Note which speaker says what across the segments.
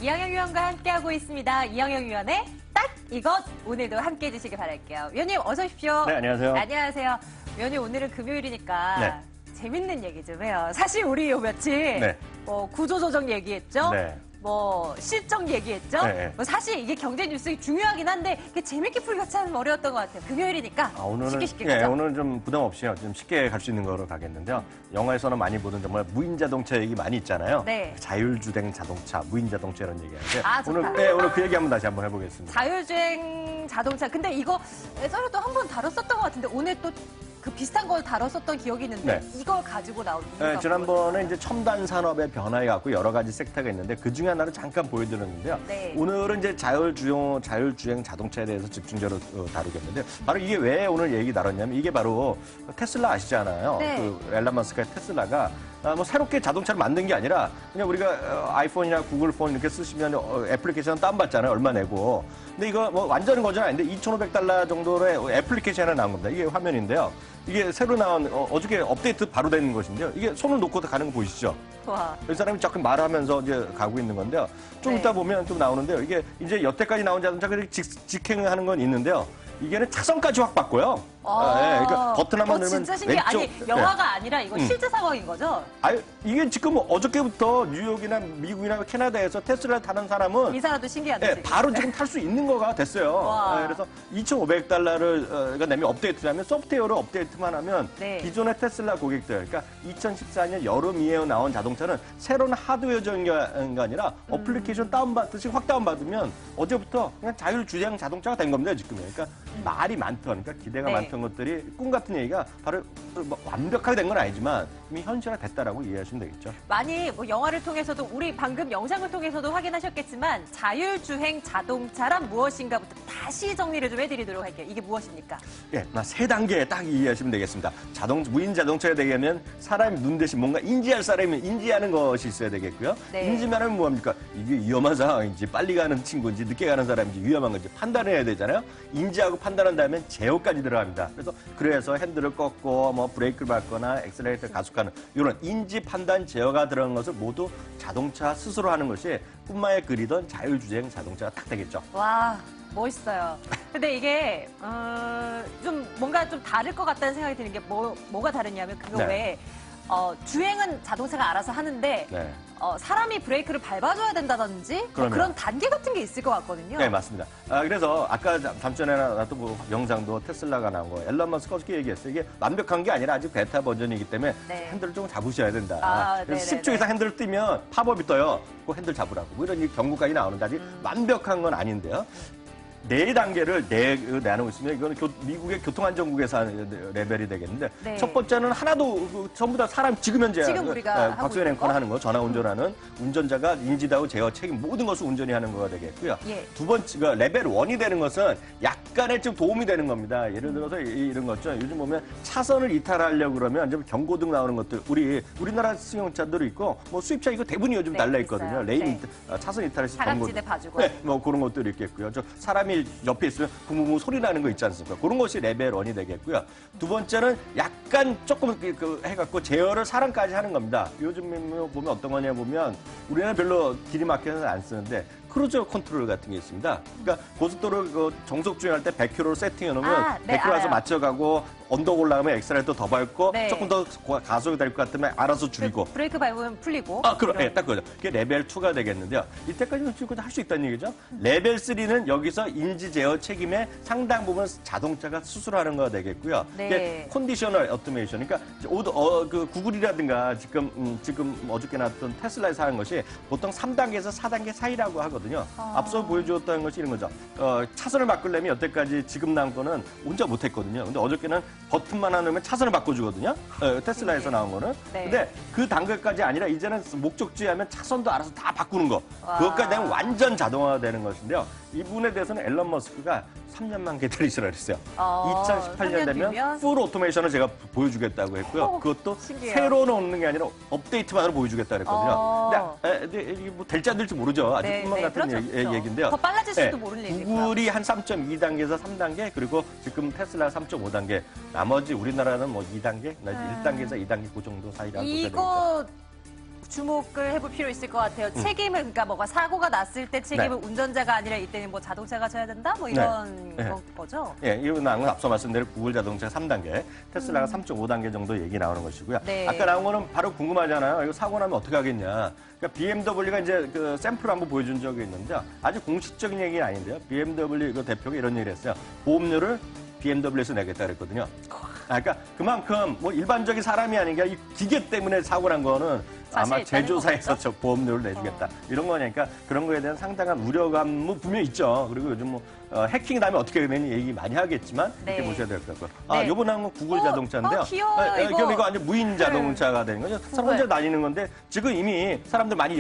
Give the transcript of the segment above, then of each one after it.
Speaker 1: 이영영 위원과 함께하고 있습니다. 이영영 위원의 딱 이것 오늘도 함께해 주시길 바랄게요. 위원님 어서 오십시오.
Speaker 2: 네, 안녕하세요.
Speaker 1: 안녕하세요. 위원님 오늘은 금요일이니까
Speaker 2: 네.
Speaker 1: 재밌는 얘기 좀 해요. 사실 우리 요 며칠
Speaker 2: 네.
Speaker 1: 뭐 구조조정 얘기했죠.
Speaker 2: 네.
Speaker 1: 뭐 실정 얘기했죠.
Speaker 2: 네.
Speaker 1: 뭐 사실 이게 경제 뉴스 중요하긴 한데 재밌게 풀기가 참 어려웠던 것 같아요. 금요일이니까
Speaker 2: 오늘은,
Speaker 1: 쉽게 가죠.
Speaker 2: 오늘은 좀 부담 없이 좀 쉽게 갈 수 있는 거로 가겠는데요. 영화에서는 많이 보던 정말 무인 자동차 얘기 많이 있잖아요.
Speaker 1: 네.
Speaker 2: 자율주행 자동차, 무인 자동차 이런 얘기하는데
Speaker 1: 좋다.
Speaker 2: 오늘 그 얘기 다시 한번 해보겠습니다.
Speaker 1: 자율주행 자동차. 근데 이거 예전에도 한번 다뤘었던 것 같은데 오늘 또 그 비슷한 걸 다뤘었던 기억이 있는데
Speaker 2: 네.
Speaker 1: 이걸 가지고 나온 이유가
Speaker 2: 지난번에 이제 첨단 산업의 변화에 갖고 여러 가지 섹터가 있는데 그 중에 하나를 잠깐 보여드렸는데요.
Speaker 1: 네.
Speaker 2: 오늘은 이제 자율주행 자동차에 대해서 집중적으로 다루겠는데 바로 이게 왜 오늘 얘기 나눴냐면 이게 바로 테슬라 아시잖아요.
Speaker 1: 네.
Speaker 2: 그 앨런 머스크의 테슬라가 뭐 새롭게 자동차를 만든 게 아니라 그냥 우리가 아이폰이나 구글 폰 이렇게 쓰시면 애플리케이션 다운받잖아요. 얼마 내고. 근데 이거 뭐 완전 거는 아닌데 $2,500 정도의 애플리케이션 하나 나온 겁니다. 이게 화면인데요. 이게 새로 나온 어저께 업데이트 바로 되는 것인데요. 이게 손을 놓고 가는 거 보이시죠?
Speaker 1: 와.
Speaker 2: 이 사람이 자꾸 말하면서 이제 가고 있는 건데요. 좀
Speaker 1: 네.
Speaker 2: 이따 보면 좀 나오는데요. 이게 이제 여태까지 나온 자동차가 직행하는 건 있는데요. 이게는 차선까지 확 바꿔요. 그러니까 버튼 한번 누르면
Speaker 1: 진짜 신기해.
Speaker 2: 왼쪽.
Speaker 1: 아니 영화가 아니라 이거 실제 상황인 거죠?
Speaker 2: 이게 지금 어저께부터 뉴욕이나 미국이나 캐나다에서 테슬라를 타는 사람은
Speaker 1: 이 사람도 신기하다.
Speaker 2: 바로 지금 탈 수 있는 거가 됐어요.
Speaker 1: 와.
Speaker 2: 그래서 $2,500를 내면 업데이트하면 소프트웨어로 업데이트만 하면
Speaker 1: 네.
Speaker 2: 기존의 테슬라 고객들, 그러니까 2014년 여름 이후에 나온 자동차는 새로운 하드웨어적인 게 아니라 어플리케이션 다운받듯이 확 다운받으면 어제부터 그냥 자율주행 자동차가 된 겁니다, 지금. 그러니까 말이 많던, 그러니까 기대가
Speaker 1: 네.
Speaker 2: 많던 것들이 꿈 같은 얘기가 바로 뭐 완벽하게 된 건 아니지만 이미 현실화 됐다라고 이해하시면 되겠죠.
Speaker 1: 많이 뭐 영화를 통해서도 우리 방금 영상을 통해서도 확인하셨겠지만 자율주행 자동차란 무엇인가부터 다시 정리를 좀 해드리도록 할게요. 이게 무엇입니까?
Speaker 2: 세 단계 딱 이해하시면 되겠습니다. 무인 자동차가 되려면 사람이 눈 대신 뭔가 인지할 사람이 인지하는 것이 있어야 되겠고요.
Speaker 1: 네.
Speaker 2: 인지만 하면 뭐합니까? 이게 위험한 상황인지 빨리 가는 친구인지 늦게 가는 사람인지 위험한 건지 판단해야 되잖아요. 인지하고 판단한 다음에 제어까지 들어갑니다. 그래서 핸들을 꺾고 뭐 브레이크를 밟거나 엑셀레이터 가속하는 이런 인지 판단 제어가 들어간 것을 모두 자동차 스스로 하는 것이 꿈마에 그리던 자율주행 자동차가 딱 되겠죠.
Speaker 1: 와, 멋있어요. 근데 이게 좀 뭔가 좀 다를 것 같다는 생각이 드는 게 뭐가 다르냐면 그거
Speaker 2: 네.
Speaker 1: 왜 주행은 자동차가 알아서 하는데
Speaker 2: 네.
Speaker 1: 사람이 브레이크를 밟아줘야 된다든지 뭐
Speaker 2: 그럼요.
Speaker 1: 그런 단계 같은 게 있을 것 같거든요.
Speaker 2: 네, 맞습니다. 그래서 아까 잠전에 나왔던 뭐 영상도 테슬라가 나온 거 앨런 머스크가 어떻게 얘기했어요. 이게 완벽한 게 아니라 아직 베타 버전이기 때문에
Speaker 1: 네.
Speaker 2: 핸들을 좀 잡으셔야 된다. 그래서
Speaker 1: 네네네.
Speaker 2: 10초 이상 핸들을 띄면 팝업이 떠요. 그 핸들 잡으라고. 뭐 이런 경고까지 나오는데 아직 완벽한 건 아닌데요. 네 단계를 나누고 있으면 이거는 미국의 교통안전국에서 하는 레벨이 되겠는데
Speaker 1: 네.
Speaker 2: 첫 번째는 하나도 전부 다 사람 지금 현재
Speaker 1: 지금 우리가 하고
Speaker 2: 박수현
Speaker 1: 있는 거?
Speaker 2: 앵커는 하는 거 전화 운전하는 운전자가 인지다고 제어 책임 모든 것을 운전이 하는 거가 되겠고요.
Speaker 1: 예.
Speaker 2: 두 번째가 레벨 1이 되는 것은 약간의 좀 도움이 되는 겁니다. 예를 들어서 이런 거죠. 요즘 보면 차선을 이탈하려고 그러면 좀 경고등 나오는 것들 우리나라 승용차들도 있고 뭐 수입차 이거 대부분이 요즘
Speaker 1: 네,
Speaker 2: 달려
Speaker 1: 있어요.
Speaker 2: 있거든요. 레인
Speaker 1: 네.
Speaker 2: 차선 이탈해서
Speaker 1: 사각지대 봐주고.
Speaker 2: 네, 뭐 그런 것들이 있겠고요. 사람이 옆에 있으면 붕붕붕 소리 나는 거 있지 않습니까? 그런 것이 레벨 1이 되겠고요. 두 번째는 약간 조금 해갖고 제어를 사람까지 하는 겁니다. 요즘 보면 어떤 거냐 보면 우리는 별로 길이 막혀서 안 쓰는데 크루즈 컨트롤 같은 게 있습니다. 그러니까 고속도로 정속 주행할 때 100km로 세팅해 놓으면
Speaker 1: 네,
Speaker 2: 100km에서
Speaker 1: 알아요.
Speaker 2: 맞춰가고 언덕 올라가면 엑셀레이터 더 밟고
Speaker 1: 네.
Speaker 2: 조금 더 가속이 될 것 같으면 알아서 줄이고
Speaker 1: 브레이크 밟으면 풀리고.
Speaker 2: 딱 그거죠. 그게 레벨 2가 되겠는데요. 이때까지는 지금 할 수 있다는 얘기죠. 레벨 3는 여기서 인지 제어 책임의 상당 부분 자동차가 스스로 하는 거가 되겠고요.
Speaker 1: 네.
Speaker 2: 이게 컨디셔널 오토메이션. 그러니까 그 구글이라든가 지금 어저께 나왔던 테슬라에서 하는 것이 보통 3단계에서 4단계 사이라고 하거든요. 앞서 보여주었다는 것이 이런 거죠. 차선을 바꾸려면 여태까지 지금 나온 거는 혼자 못했거든요. 근데 어저께는 버튼만 하나 넣으면 차선을 바꿔주거든요. 테슬라에서 나온 거는.
Speaker 1: 네.
Speaker 2: 근데 그 단계까지 아니라 이제는 목적지에 하면 차선도 알아서 다 바꾸는 거.
Speaker 1: 와.
Speaker 2: 그것까지 되면 완전 자동화가 되는 것인데요. 이 부분에 대해서는 앨런 머스크가 3년만 기다리시라 그랬어요. 2018년
Speaker 1: 3년
Speaker 2: 되면
Speaker 1: 뒤면?
Speaker 2: 풀 오토메이션을 제가 보여주겠다고 했고요. 그것도
Speaker 1: 신기해요.
Speaker 2: 새로 넣는 게 아니라 업데이트만으로 보여주겠다 그랬거든요. 근데 이게 뭐 될지 안 될지 모르죠. 아주 꿈만 같은
Speaker 1: 그렇죠.
Speaker 2: 얘기인데요.
Speaker 1: 더 빨라질지도 모르는 얘기고요.
Speaker 2: 구글이 한 3.2단계에서 3단계 그리고 지금 테슬라가 3.5단계 나머지 우리나라는 뭐 2단계, 1단계에서 2단계 그 정도 사이라고 보셔야 되겠죠.
Speaker 1: 이거 주목을 해볼 필요 있을 것 같아요. 책임을, 그러니까 뭐가 사고가 났을 때 책임은
Speaker 2: 네.
Speaker 1: 운전자가 아니라 이때는 뭐 자동차가 져야 된다? 뭐 이런
Speaker 2: 네.
Speaker 1: 거죠?
Speaker 2: 예, 이건 앞서 말씀드린 구글 자동차 3단계, 테슬라가 3.5단계 정도 얘기 나오는 것이고요.
Speaker 1: 네.
Speaker 2: 아까 나온 거는 바로 궁금하잖아요. 이거 사고 나면 어떻게 하겠냐. 그러니까 BMW가 이제 그 샘플을 한번 보여준 적이 있는데 아주 공식적인 얘기는 아닌데요. BMW 그 대표가 이런 얘기를 했어요. 보험료를 BMW에서 내겠다 그랬거든요. 그러니까 그만큼 뭐 일반적인 사람이 아니라 이 기계 때문에 사고 난 거는 아마
Speaker 1: 있다는
Speaker 2: 제조사에서
Speaker 1: 거겠죠?
Speaker 2: 저 보험료를 내주겠다. 이런 거니까 그런 거에 대한 상당한 우려감은 분명히 있죠. 그리고 요즘 뭐 해킹이 나면 어떻게 되느니 얘기 많이 하겠지만
Speaker 1: 네.
Speaker 2: 이렇게 보셔야 될 것 같고요.
Speaker 1: 네.
Speaker 2: 요번 나온 건 구글 자동차인데요.
Speaker 1: 귀여워요, 이거.
Speaker 2: 이거 완전 무인 자동차가 되는 거죠. 사람 혼자 다니는 건데 지금 이미 사람들 많이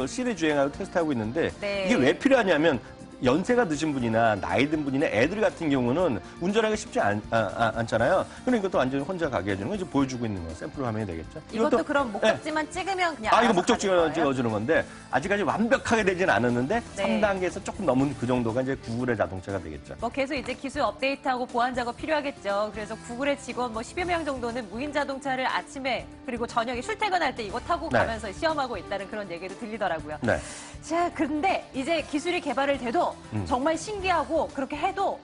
Speaker 2: 시내 주행하고 테스트하고 있는데
Speaker 1: 네.
Speaker 2: 이게 왜 필요하냐면 연세가 드신 분이나 나이 든 분이나 애들 같은 경우는 운전하기 쉽지 않잖아요. 그럼 이것도 완전히 혼자 가게 해주는 거 이제 보여주고 있는 거 샘플 화면이 되겠죠.
Speaker 1: 이것도 그럼 목적지만 찍으면 그냥
Speaker 2: 이거
Speaker 1: 알아서
Speaker 2: 목적
Speaker 1: 가는 거예요?
Speaker 2: 찍어주는 건데 아직까지 완벽하게 되진 않았는데
Speaker 1: 네.
Speaker 2: 3단계에서 조금 넘은 그 정도가 이제 구글의 자동차가 되겠죠.
Speaker 1: 뭐 계속 이제 기술 업데이트하고 보안 작업 필요하겠죠. 그래서 구글의 직원 뭐 10여 명 정도는 무인 자동차를 아침에 그리고 저녁에 출퇴근할 때 이거 타고
Speaker 2: 네.
Speaker 1: 가면서 시험하고 있다는 그런 얘기도 들리더라고요.
Speaker 2: 네.
Speaker 1: 자, 근데 이제 기술이 개발을 돼도 정말 신기하고 그렇게 해도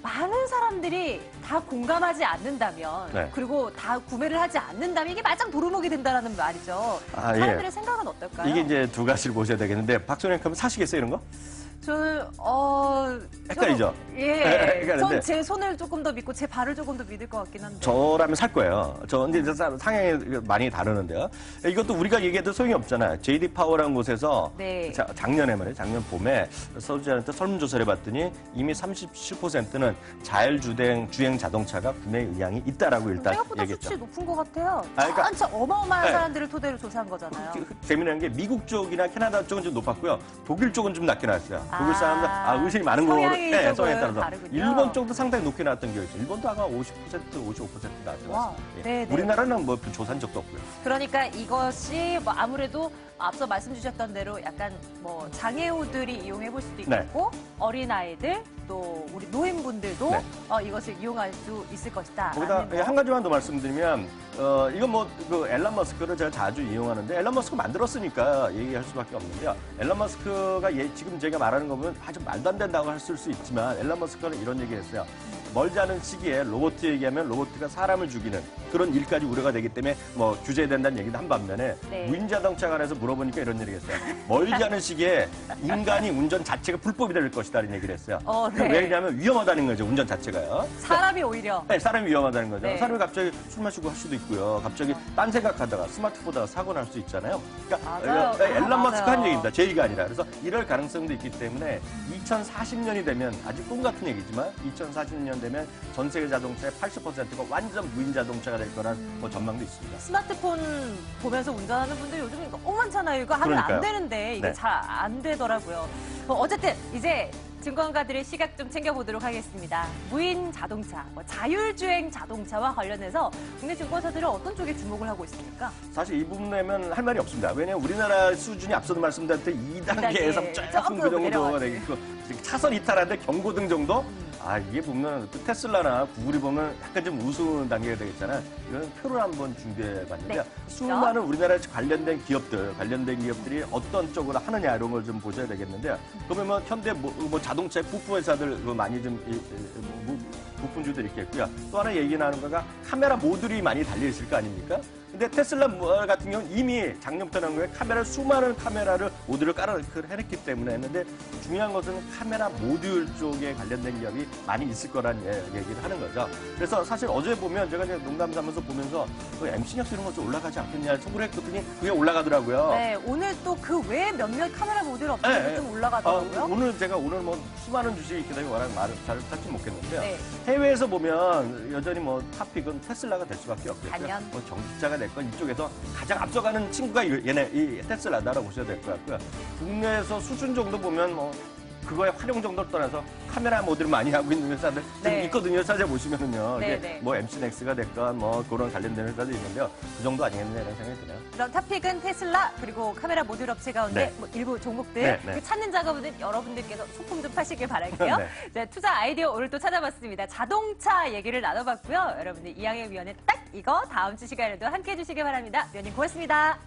Speaker 1: 많은 사람들이 다 공감하지 않는다면
Speaker 2: 네.
Speaker 1: 그리고 다 구매를 하지 않는다면 이게 말짱 도루묵이 된다는 말이죠.
Speaker 2: 아, 예.
Speaker 1: 사람들의 생각은 어떨까요?
Speaker 2: 이게 이제 두 가지를 보셔야 되겠는데 박소영 그럼 사시겠어요 이런 거?
Speaker 1: 저는
Speaker 2: 헷갈리죠?
Speaker 1: 예.
Speaker 2: 헷갈리는데.
Speaker 1: 전 제 손을 조금 더 믿고 제 발을 조금 더 믿을 것 같긴 한데.
Speaker 2: 저라면 살 거예요. 저 근데 이제 상향이 많이 다르는데요. 이것도 우리가 얘기해도 소용이 없잖아요. JD 파워라는 곳에서
Speaker 1: 네.
Speaker 2: 작년에 말이에요. 작년 봄에 서울시한테 설문조사를 해봤더니 이미 37%는 주행 자동차가 구매 의향이 있다라고 일단
Speaker 1: 생각보다
Speaker 2: 얘기했죠.
Speaker 1: 수치 높은 것 같아요.
Speaker 2: 그러니까-
Speaker 1: 진짜 어마어마한
Speaker 2: 네.
Speaker 1: 사람들을 토대로 조사한 거잖아요.
Speaker 2: 재미난 게 미국 쪽이나 캐나다 쪽은 좀 높았고요. 독일 쪽은 좀 낮게 나왔어요.
Speaker 1: 아,
Speaker 2: 독일 사람들 의심이 많은 거로
Speaker 1: 성향이 조금
Speaker 2: 성향에 따라서
Speaker 1: 다르군요.
Speaker 2: 일본 쪽도 상당히 높게 나왔던 기억이 있어요. 일본도 아마 50%, 55% 나왔던 것
Speaker 1: 와,
Speaker 2: 같습니다.
Speaker 1: 네, 네.
Speaker 2: 우리나라는 뭐 조사한 적도 없고요.
Speaker 1: 그러니까 이것이 뭐 아무래도 앞서 말씀 주셨던 대로 약간 뭐 장애우들이 이용해 볼 수도
Speaker 2: 네.
Speaker 1: 있고 어린아이들 또 우리 노인분들도
Speaker 2: 네.
Speaker 1: 이것을 이용할 수 있을 것이다.
Speaker 2: 거기다
Speaker 1: 라는 거.
Speaker 2: 한 가지만 더 말씀드리면 이건 뭐 그 앨런 머스크를 제가 자주 이용하는데 앨런 머스크 만들었으니까 얘기할 수밖에 없는데요. 앨런 머스크가 지금 제가 말하는 거 보면 아주 말도 안 된다고 했을 수 있지만 앨런 머스크는 이런 얘기했어요. 멀지 않은 시기에 로봇 얘기하면 로봇가 사람을 죽이는 그런 일까지 우려가 되기 때문에 뭐 규제된다는 얘기도 한 반면에
Speaker 1: 네.
Speaker 2: 무인 자동차 관해서 물어보니까 이런 얘기를 했어요. 멀지 않은 시기에 인간이 운전 자체가 불법이 될 것이다라는 얘기를 했어요.
Speaker 1: 네.
Speaker 2: 왜냐하면 위험하다는 거죠. 운전 자체가요.
Speaker 1: 사람이 오히려
Speaker 2: 네, 사람이 위험하다는 거죠.
Speaker 1: 네.
Speaker 2: 사람이 갑자기 술 마시고 할 수도 있고요. 갑자기 딴 생각하다가 스마트 보다가 사고 날 수 있잖아요. 그러니까
Speaker 1: 맞아요.
Speaker 2: 앨런 머스크
Speaker 1: 맞아요.
Speaker 2: 한 얘기입니다. 제 얘기가 아니라. 그래서 이럴 가능성도 있기 때문에 2040년이 되면 아직 꿈 같은 얘기지만 2040년 되면 전 세계 자동차의 80%가 완전 무인 자동차가 될 거란 뭐 전망도 있습니다.
Speaker 1: 스마트폰 보면서 운전하는 분들 요즘 너무 많잖아요. 이거 하면 안
Speaker 2: 그러니까요.
Speaker 1: 되는데 이게
Speaker 2: 네.
Speaker 1: 잘 안 되더라고요. 어쨌든 이제 증권가들의 시각 좀 챙겨보도록 하겠습니다. 무인 자동차, 자율주행 자동차와 관련해서 국내 증권사들은 어떤 쪽에 주목을 하고 있습니까?
Speaker 2: 사실 이 부분에면 할 말이 없습니다. 왜냐하면 우리나라 수준이 앞서도 말씀드렸듯이 2단계에서 조금 그 정도가
Speaker 1: 내려가죠.
Speaker 2: 되겠고 차선 이탈하는데 경고등 정도? 이게 보면 그 테슬라나 구글이 보면 약간 좀 우스운 단계가 되겠잖아요. 이건 표를 한번 준비해봤는데요.
Speaker 1: 네.
Speaker 2: 수많은 우리나라에 관련된 기업들이 어떤 쪽으로 하느냐 이런 걸 좀 보셔야 되겠는데요. 그러면 현대 뭐 자동차 부품 회사들 많이 좀 부품주도 있겠고요. 또 하나 얘기 나누는 거가 카메라 모듈이 많이 달려 있을 거 아닙니까? 근데 테슬라 같은 경우는 이미 작년부터 나온 거에 수많은 카메라를 모듈을 해냈기 때문에 했는데 중요한 것은 카메라 모듈 쪽에 관련된 기업이 많이 있을 거란 얘기를 하는 거죠. 그래서 사실 어제 보면 제가 이제 농담 삼아서 보면서 MCX 이런 거 좀 올라가지 않겠냐 속으로 했더니 그게 올라가더라고요.
Speaker 1: 네, 오늘 또 그 외에 몇몇 카메라 모듈 업체도 좀 올라가더라고요.
Speaker 2: 오늘 뭐 수많은 주식이 있기 때문에 워낙 말을 잘 찾지 못했는데요.
Speaker 1: 네.
Speaker 2: 해외에서 보면 여전히 뭐 탑픽은 테슬라가 될 수밖에 없겠고요.
Speaker 1: 단연.
Speaker 2: 뭐 전기차가 됐건 이쪽에서 가장 앞서가는 친구가 이 테슬라다라고 보셔야 될 것 같고요. 국내에서 수준 정도 보면 뭐 그거의 활용 정도를 떠나서 카메라 모듈을 많이 하고 있는 회사들 좀
Speaker 1: 네.
Speaker 2: 있거든요. 찾아보시면은요.
Speaker 1: 네,
Speaker 2: 이게
Speaker 1: 네.
Speaker 2: 뭐 MC넥스가 됐건 뭐 그런 관련된 회사도 있는데요. 그 정도 아니겠느냐는 생각이 드네요.
Speaker 1: 그럼 탑픽은 테슬라 그리고 카메라 모듈 업체 가운데
Speaker 2: 네.
Speaker 1: 뭐 일부 종목들
Speaker 2: 네, 네.
Speaker 1: 그 찾는 작업은 여러분들께서 소품 좀 파시길 바랄게요.
Speaker 2: 네.
Speaker 1: 자, 투자 아이디어 오늘 또 찾아봤습니다. 자동차 얘기를 나눠봤고요. 여러분들 이양의 위원회 딱 이거 다음 주 시간에도 함께해 주시기 바랍니다. 위원님 고맙습니다.